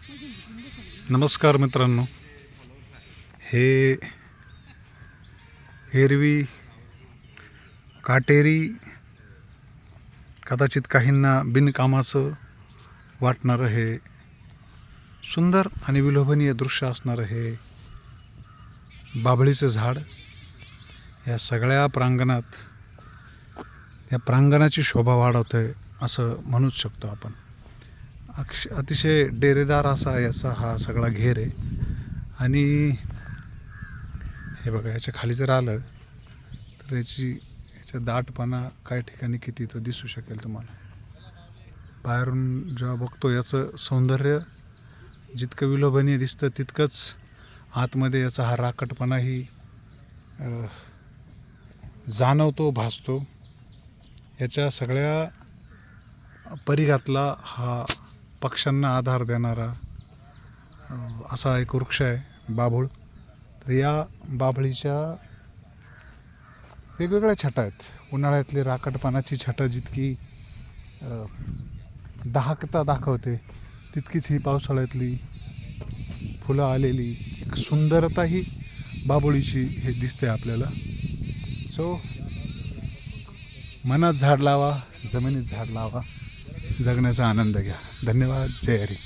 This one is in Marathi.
नमस्कार मित्रांनो, हे एरवी काटेरी, कदाचित काहींना बिनकामाचं वाटणारं हे सुंदर आणि विलोभनीय दृश्य असणारं हे बाभळीचं झाड या सगळ्या प्रांगणात, या प्रांगणाची शोभा वाढवतंय असं म्हणूच शकतो आपण. अतिशय डेरेदार असा याचा हा सगळा घेर आहे. आणि हे बघा, याच्या खाली जर आलं तर याचा दाटपणा काही ठिकाणी किती तो दिसू शकेल तुम्हाला. बाहेरून जेव्हा बघतो याचं सौंदर्य जितकं विलोभनीय दिसतं तितकंच आतमध्ये याचा हा राकटपणाही जाणवतो, भासतो. याच्या सगळ्या परिघातला हा पक्ष्यांना आधार देणारा असा एक वृक्ष आहे बाभूळ. तर या बाभळीच्या वेगवेगळ्या छटा आहेत. उन्हाळ्यातली राकटपणाची छटा जितकी दाहकता दाखवते, तितकीच ही पावसाळ्यातली फुलं आलेली एक सुंदरताही बाभळीची हे दिसते आपल्याला. सो मनात झाड लावा, जमिनीत झाड लावा, जगण्याचा आनंद घ्या. धन्यवाद. जय हरी.